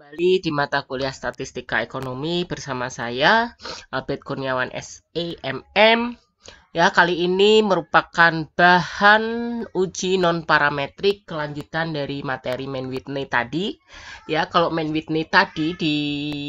Kembali di mata kuliah Statistika Ekonomi bersama saya, Albert Kurniawan SEMM. Ya, kali ini merupakan bahan uji non-parametrik kelanjutan dari materi Main Whitney tadi. Ya, kalau Main Whitney tadi di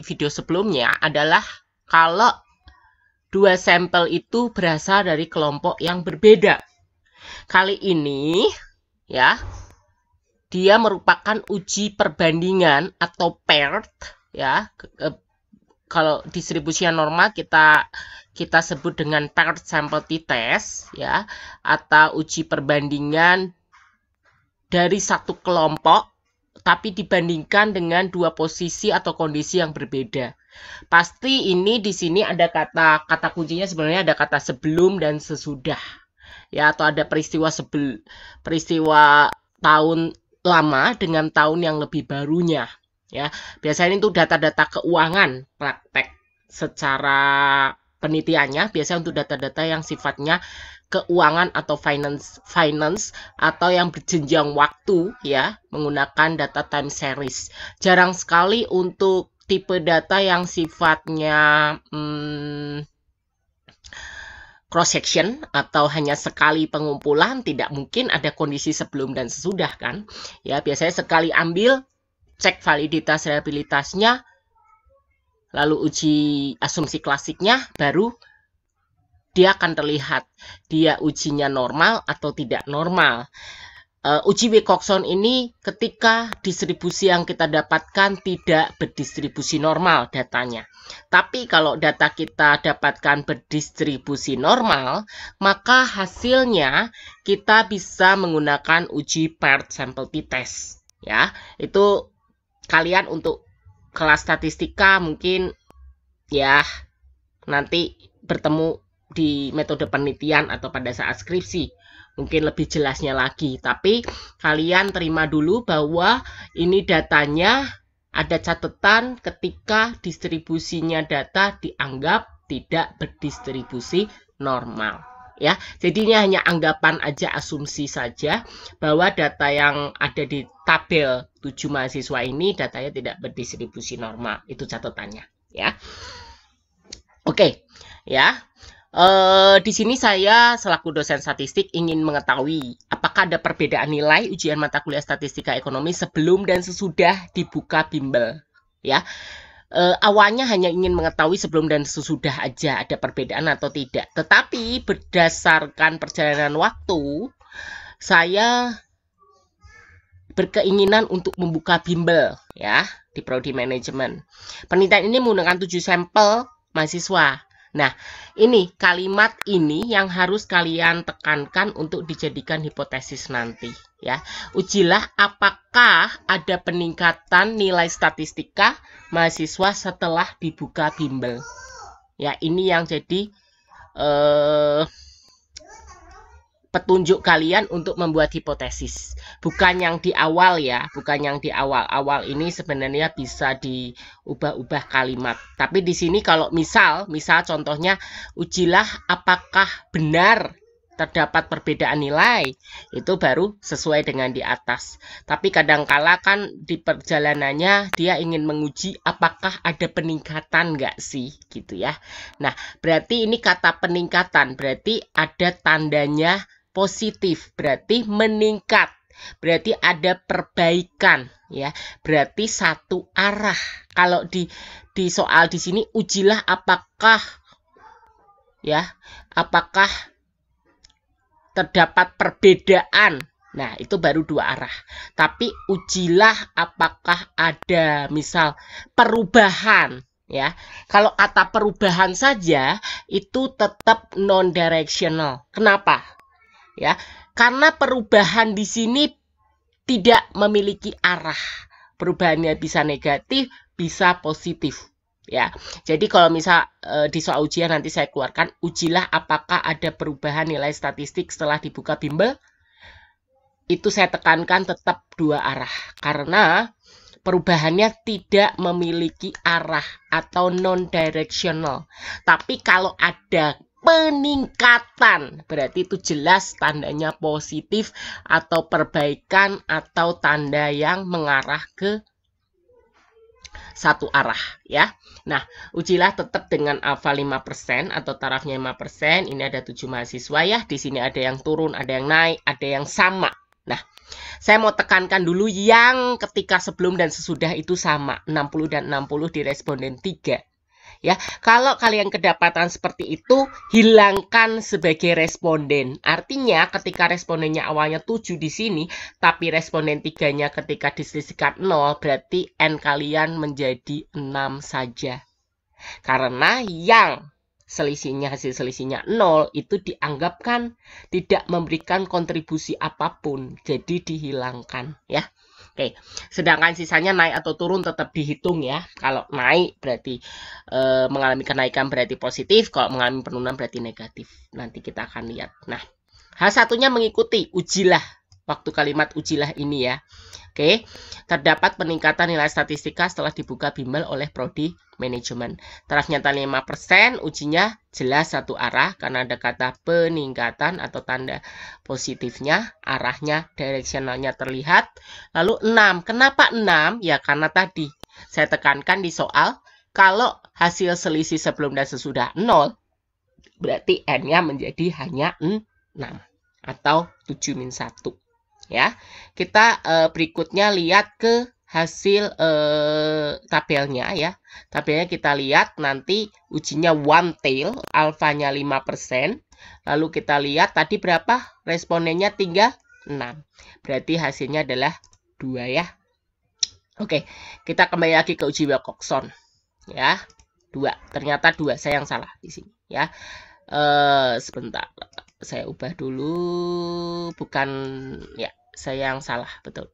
video sebelumnya adalah kalau dua sampel itu berasal dari kelompok yang berbeda. Kali ini, ya, dia merupakan uji perbandingan atau paired, ya. Kalau distribusi yang normal kita sebut dengan paired sample t-test, ya, atau uji perbandingan dari satu kelompok tapi dibandingkan dengan dua posisi atau kondisi yang berbeda. Pasti ini di sini ada kata kuncinya, sebenarnya ada kata sebelum dan sesudah, ya, atau ada peristiwa tahun lama dengan tahun yang lebih barunya, ya. Biasanya itu data-data keuangan praktek secara penelitiannya, biasanya untuk data-data yang sifatnya keuangan atau finance atau yang berjenjang waktu, ya, menggunakan data time series. Jarang sekali untuk tipe data yang sifatnya cross section atau hanya sekali pengumpulan. Tidak mungkin ada kondisi sebelum dan sesudah, kan, ya. Biasanya sekali ambil, cek validitas reliabilitasnya, lalu uji asumsi klasiknya, baru dia akan terlihat dia ujinya normal atau tidak normal. Uji Wilcoxon ini ketika distribusi yang kita dapatkan tidak berdistribusi normal datanya. Tapi kalau data kita dapatkan berdistribusi normal, maka hasilnya kita bisa menggunakan uji paired sample t-test, ya. Itu kalian untuk kelas statistika mungkin, ya, nanti bertemu di metode penelitian atau pada saat skripsi mungkin lebih jelasnya lagi. Tapi kalian terima dulu bahwa ini datanya ada catatan ketika distribusinya data dianggap tidak berdistribusi normal, ya. Jadinya hanya anggapan aja, asumsi saja bahwa data yang ada di tabel 7 mahasiswa ini datanya tidak berdistribusi normal. Itu catatannya, ya. Oke, ya. Di sini saya selaku dosen statistik ingin mengetahui apakah ada perbedaan nilai ujian mata kuliah Statistika Ekonomi sebelum dan sesudah dibuka bimbel, ya. Awalnya hanya ingin mengetahui sebelum dan sesudah aja ada perbedaan atau tidak. Tetapi berdasarkan perjalanan waktu, saya berkeinginan untuk membuka bimbel, ya, di prodi manajemen. Penelitian ini menggunakan 7 sampel mahasiswa. Nah, ini kalimat ini yang harus kalian tekankan untuk dijadikan hipotesis nanti, ya. Ujilah apakah ada peningkatan nilai statistika mahasiswa setelah dibuka bimbel. Ya, ini yang jadi petunjuk kalian untuk membuat hipotesis. Bukan yang di awal, ya, bukan yang di awal-awal ini sebenarnya bisa diubah-ubah kalimat. Tapi di sini kalau misal contohnya, ujilah apakah benar terdapat perbedaan nilai, itu baru sesuai dengan di atas. Tapi kadangkala kan di perjalanannya dia ingin menguji apakah ada peningkatan nggak sih, gitu, ya. Nah, berarti ini kata peningkatan, berarti ada tandanya positif, berarti meningkat, berarti ada perbaikan, ya, berarti satu arah. Kalau di soal di sini, ujilah apakah, ya, apakah terdapat perbedaan. Nah, itu baru dua arah. Tapi ujilah apakah ada misal perubahan, ya. Kalau kata perubahan saja itu tetap non directional. Kenapa? Ya, karena perubahan di sini tidak memiliki arah. Perubahannya bisa negatif, bisa positif, ya. Jadi kalau misal di soal ujian nanti saya keluarkan, ujilah apakah ada perubahan nilai statistik setelah dibuka bimbel. Itu saya tekankan tetap dua arah, karena perubahannya tidak memiliki arah atau non directional. Tapi kalau ada peningkatan, berarti itu jelas tandanya positif atau perbaikan atau tanda yang mengarah ke satu arah ya. Nah, ujilah tetap dengan alfa 5% atau tarafnya 5%. Ini ada 7 mahasiswa ya. Di sini ada yang turun, ada yang naik, ada yang sama. Nah, saya mau tekankan dulu yang ketika sebelum dan sesudah itu sama. 60 dan 60 di responden 3. Ya, kalau kalian kedapatan seperti itu, hilangkan sebagai responden. Artinya ketika respondennya awalnya 7 di sini, tapi responden 3-nya ketika diselisihkan 0, berarti N kalian menjadi 6 saja. Karena yang hasil selisihnya 0 itu dianggapkan tidak memberikan kontribusi apapun, jadi dihilangkan ya. Oke, sedangkan sisanya naik atau turun tetap dihitung ya. Kalau naik berarti mengalami kenaikan berarti positif, kalau mengalami penurunan berarti negatif. Nanti kita akan lihat. Nah, H1-nya mengikuti ujilah. Waktu kalimat ujilah ini ya. Oke, terdapat peningkatan nilai statistika setelah dibuka bimbel oleh prodi manajemen. Taraf nyata 5%, ujinya jelas satu arah karena ada kata peningkatan atau tanda positifnya, arahnya, direksionalnya terlihat. Lalu 6, kenapa 6? Ya karena tadi saya tekankan di soal, kalau hasil selisih sebelum dan sesudah 0, berarti N-nya menjadi hanya 6 atau 7-1. Ya, kita berikutnya lihat ke hasil tabelnya ya. Tabelnya kita lihat nanti ujinya one tail, alfanya 5%. Lalu kita lihat tadi berapa? Respondennya 3, 6. Berarti hasilnya adalah 2 ya. Oke, kita kembali lagi ke uji Wilcoxon. Ya, 2. Ternyata 2, saya yang salah di sini ya. Sebentar. Saya ubah dulu, bukan ya, saya yang salah, betul.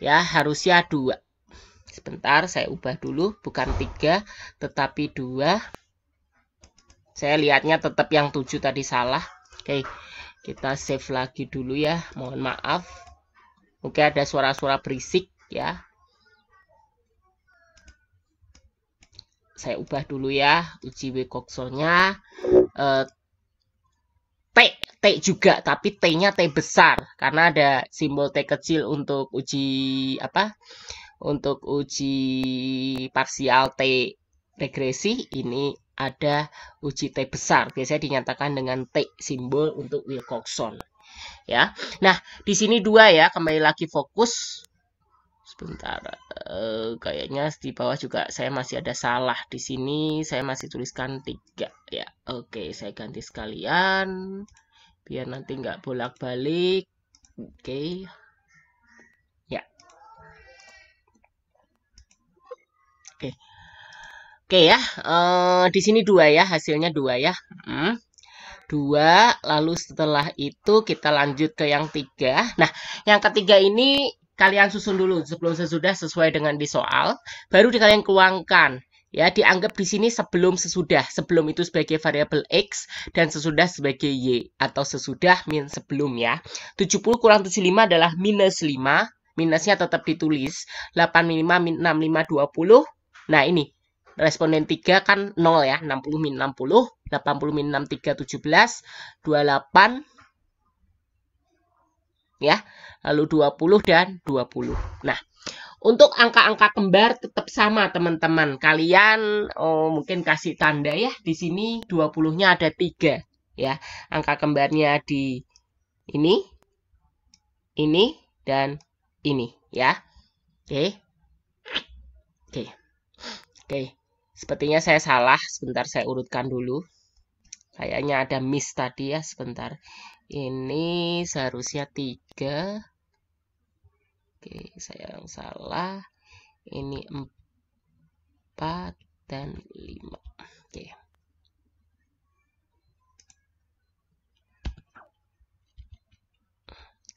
Ya, harusnya 2. Sebentar, saya ubah dulu, bukan 3, tetapi 2. Saya lihatnya tetap yang 7 tadi salah. Oke, kita save lagi dulu ya, mohon maaf. Mungkin ada suara-suara berisik ya. Saya ubah dulu ya, uji Wilcoxonnya. T juga, tapi T-nya T besar karena ada simbol T kecil untuk uji apa? Untuk uji parsial T regresi. Ini ada uji T besar. Biasanya dinyatakan dengan T simbol untuk Wilcoxon. Ya. Nah, di sini 2 ya, kembali lagi fokus. Sebentar. Kayaknya di bawah juga saya masih ada salah. Di sini saya masih tuliskan 3 ya. Oke, saya ganti sekalian biar nanti nggak bolak-balik. Oke ya, oke ya. Di sini 2 ya, hasilnya 2 ya. 2, lalu setelah itu kita lanjut ke yang 3. Nah, yang ketiga ini kalian susun dulu sebelum sesudah sesuai dengan di soal, baru kalian keluarkan. Ya, dianggap di sini sebelum sesudah. Sebelum itu sebagai variabel X dan sesudah sebagai Y. Atau sesudah min sebelum ya. 70 kurang 75 adalah minus 5. Minusnya tetap ditulis. 85 min 65 20. Nah ini. Responden 3 kan 0 ya. 60 min 60. 80 min 63 17. 28. Ya. Lalu 20 dan 20. Nah. Untuk angka-angka kembar tetap sama teman-teman. Kalian mungkin kasih tanda ya. Di sini 20-nya ada 3 ya. Angka kembarnya di ini, dan ini ya. Oke. Sepertinya saya salah. Sebentar saya urutkan dulu. Kayaknya ada miss tadi ya. Sebentar. Ini seharusnya 3. Oke, saya yang salah. Ini 4 dan 5. Oke.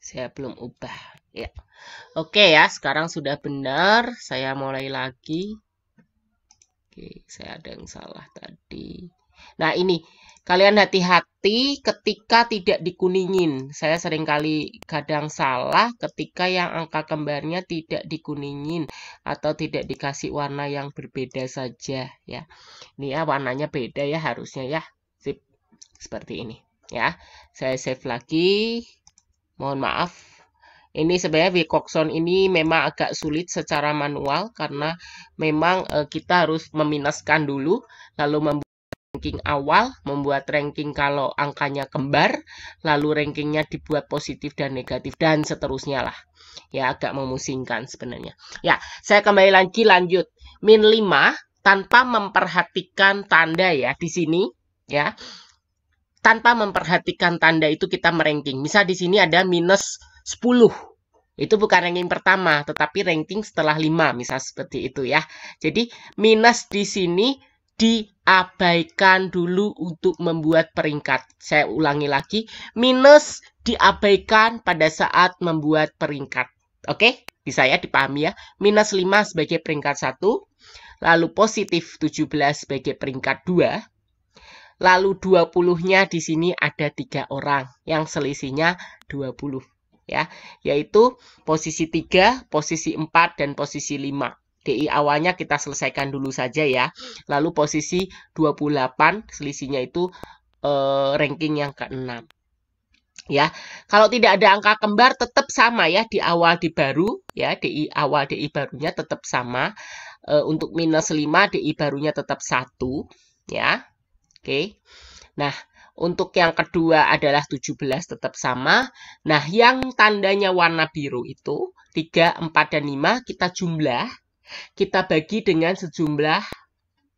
Saya belum ubah. Ya. Oke ya, sekarang sudah benar. Saya mulai lagi. Oke, saya ada yang salah tadi. Nah, ini. Kalian hati-hati ketika tidak dikuningin. Saya seringkali kadang salah ketika yang angka kembarnya tidak dikuningin atau tidak dikasih warna yang berbeda saja ya. Ini ya warnanya beda ya harusnya ya. Sip. Seperti ini ya. Saya save lagi. Mohon maaf. Ini sebenarnya Wilcoxon ini memang agak sulit secara manual karena memang kita harus meminuskan dulu, lalu membuat ranking awal, membuat ranking kalau angkanya kembar, lalu rankingnya dibuat positif dan negatif, dan seterusnya lah. Ya, agak memusingkan sebenarnya. Ya, saya kembali lagi lanjut. Min 5 tanpa memperhatikan tanda ya di sini ya. Tanpa memperhatikan tanda itu kita meranking. Misal di sini ada minus 10. Itu bukan ranking pertama, tetapi ranking setelah 5, misal seperti itu ya. Jadi minus di sini diabaikan dulu untuk membuat peringkat. Saya ulangi lagi, minus diabaikan pada saat membuat peringkat. Oke, bisa ya dipahami ya. Minus 5 sebagai peringkat 1, lalu positif 17 sebagai peringkat 2. Lalu 20-nya di sini ada 3 orang yang selisihnya 20 ya, yaitu posisi 3, posisi 4 dan posisi 5. DI awalnya kita selesaikan dulu saja ya. Lalu posisi 28 selisihnya itu ranking yang ke-6. Ya, kalau tidak ada angka kembar tetap sama ya di awal di baru ya, DI awal DI barunya tetap sama. Untuk minus 5 DI barunya tetap 1 ya. Oke. Nah, untuk yang kedua adalah 17 tetap sama. Nah, yang tandanya warna biru itu 3, 4 dan 5 kita jumlah, kita bagi dengan sejumlah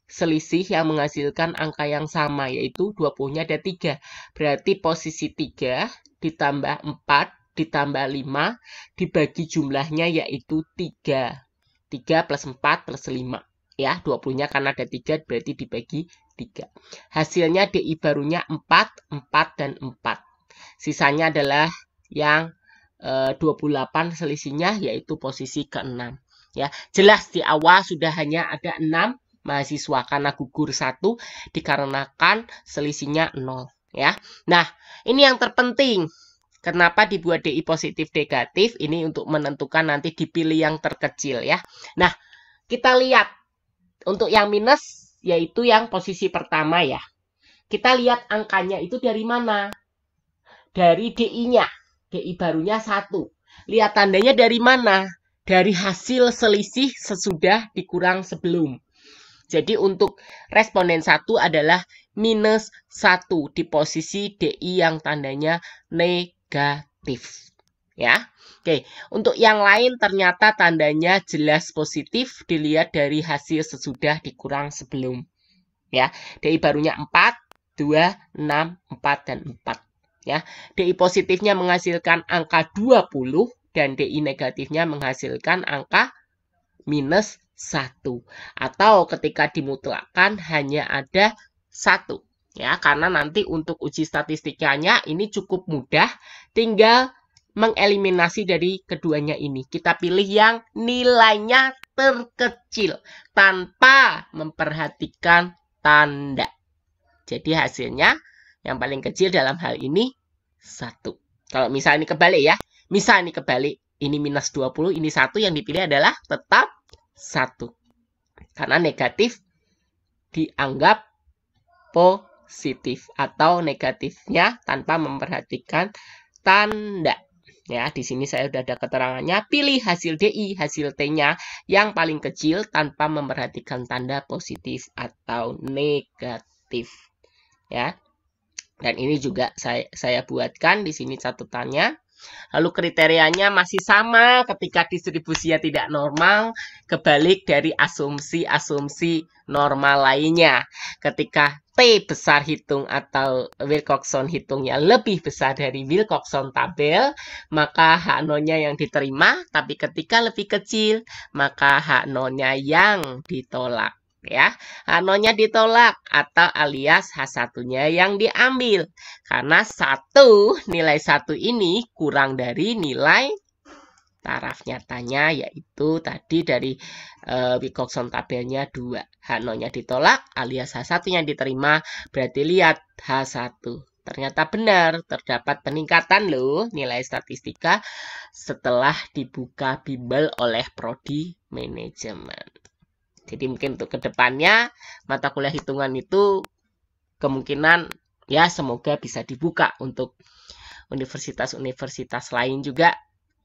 selisih yang menghasilkan angka yang sama, yaitu 20-nya ada 3. Berarti posisi 3 ditambah 4 ditambah 5 dibagi jumlahnya yaitu 3. 3 plus 4 plus 5. Ya, 20-nya karena ada 3 berarti dibagi 3. Hasilnya DI barunya 4, 4 dan 4. Sisanya adalah yang 28 selisihnya yaitu posisi ke-6. Ya, jelas di awal sudah hanya ada 6 mahasiswa karena gugur 1 dikarenakan selisihnya 0 ya. Nah, ini yang terpenting. Kenapa dibuat DI positif negatif? Ini untuk menentukan nanti dipilih yang terkecil ya. Nah, kita lihat untuk yang minus yaitu yang posisi pertama ya. Kita lihat angkanya itu dari mana? Dari DI-nya. DI barunya 1. Lihat tandanya dari mana? Dari hasil selisih sesudah dikurang sebelum. Jadi untuk responden 1 adalah minus 1 di posisi DI yang tandanya negatif. Ya. Oke, untuk yang lain ternyata tandanya jelas positif dilihat dari hasil sesudah dikurang sebelum. Ya, DI barunya 4, 2, 6, 4 dan 4. Ya, DI positifnya menghasilkan angka 20 dan DI negatifnya menghasilkan angka minus 1. Atau ketika dimutlakkan hanya ada 1. Ya, karena nanti untuk uji statistikanya ini cukup mudah, tinggal mengeliminasi dari keduanya ini. Kita pilih yang nilainya terkecil tanpa memperhatikan tanda. Jadi hasilnya yang paling kecil dalam hal ini 1. Kalau misalnya ini kebalik ya. Misal ini kebalik, ini minus 20, ini 1, yang dipilih adalah tetap 1. Karena negatif dianggap positif atau negatifnya tanpa memperhatikan tanda. Ya, di sini saya sudah ada keterangannya. Pilih hasil DI, hasil T-nya yang paling kecil tanpa memperhatikan tanda positif atau negatif. Ya. Dan ini juga saya buatkan di sini catatannya. Lalu kriterianya masih sama ketika distribusinya tidak normal, kebalik dari asumsi-asumsi normal lainnya. Ketika T besar hitung atau Wilcoxon hitungnya lebih besar dari Wilcoxon tabel, maka H0-nya yang diterima, tapi ketika lebih kecil, maka H0-nya yang ditolak. Ya, H0-nya ditolak atau alias H1-nya yang diambil. Karena nilai 1 ini kurang dari nilai taraf nyatanya, yaitu tadi dari Wilcoxon tabelnya 2. H0-nya ditolak alias H1 yang diterima, berarti lihat H1. Ternyata benar, terdapat peningkatan loh nilai statistika setelah dibuka bimbel oleh Prodi Manajemen. Jadi mungkin untuk kedepannya mata kuliah hitungan itu kemungkinan ya semoga bisa dibuka untuk universitas-universitas lain juga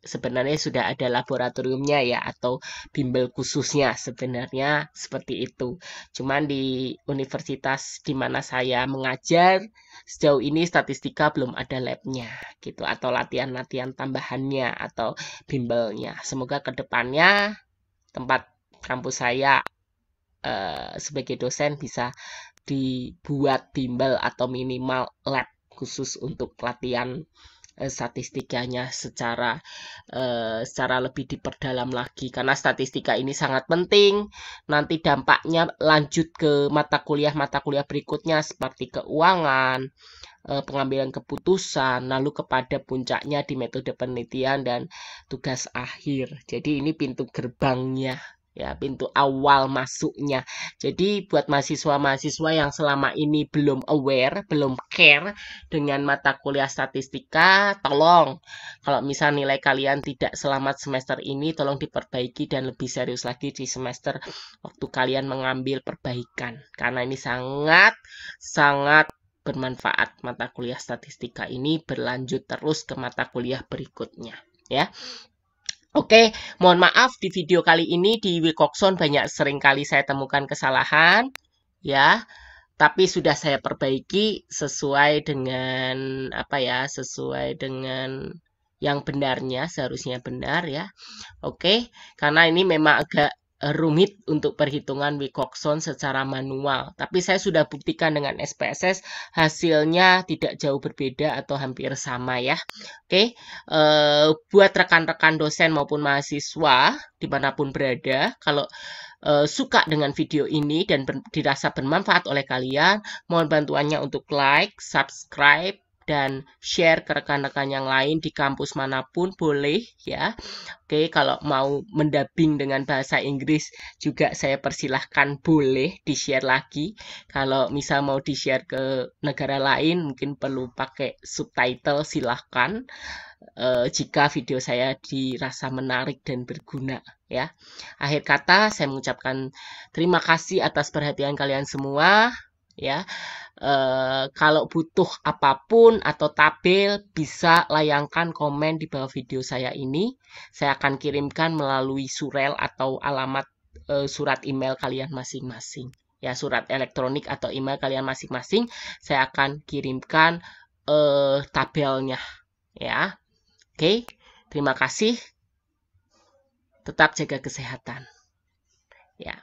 sebenarnya sudah ada laboratoriumnya ya, atau bimbel khususnya, sebenarnya seperti itu. Cuman di universitas di mana saya mengajar, sejauh ini statistika belum ada labnya gitu, atau latihan-latihan tambahannya atau bimbelnya. Semoga kedepannya tempat kampus saya sebagai dosen bisa dibuat bimbel atau minimal lab khusus untuk latihan statistikanya secara lebih diperdalam lagi, karena statistika ini sangat penting. Nanti dampaknya lanjut ke mata kuliah berikutnya seperti keuangan, pengambilan keputusan, lalu kepada puncaknya di metode penelitian dan tugas akhir. Jadi ini pintu gerbangnya, ya, pintu awal masuknya. Jadi buat mahasiswa-mahasiswa yang selama ini belum aware, belum care dengan mata kuliah statistika, tolong kalau misal nilai kalian tidak selamat semester ini, tolong diperbaiki dan lebih serius lagi di semester waktu kalian mengambil perbaikan, karena ini sangat bermanfaat. Mata kuliah statistika ini berlanjut terus ke mata kuliah berikutnya, ya. Oke, mohon maaf di video kali ini di Wilcoxon sering kali saya temukan kesalahan, ya. Tapi sudah saya perbaiki sesuai dengan sesuai dengan yang benarnya, seharusnya benar ya. Oke, karena ini memang agak rumit untuk perhitungan Wilcoxon secara manual. Tapi saya sudah buktikan dengan SPSS, hasilnya tidak jauh berbeda atau hampir sama ya. Oke, buat rekan-rekan dosen maupun mahasiswa dimanapun berada, kalau suka dengan video ini dan dirasa bermanfaat oleh kalian, mohon bantuannya untuk like, subscribe, dan share ke rekan-rekan yang lain di kampus manapun boleh ya. Oke, kalau mau mendubbing dengan bahasa Inggris juga saya persilahkan, boleh di-share lagi. Kalau misal mau di-share ke negara lain mungkin perlu pakai subtitle, silahkan. Jika video saya dirasa menarik dan berguna ya. Akhir kata saya mengucapkan terima kasih atas perhatian kalian semua ya. Kalau butuh apapun atau tabel, bisa layangkan komen di bawah video saya ini. Saya akan kirimkan melalui surel atau alamat surat email kalian masing-masing. Ya, surat elektronik atau email kalian masing-masing, saya akan kirimkan tabelnya. Ya, oke. Terima kasih. Tetap jaga kesehatan. Ya.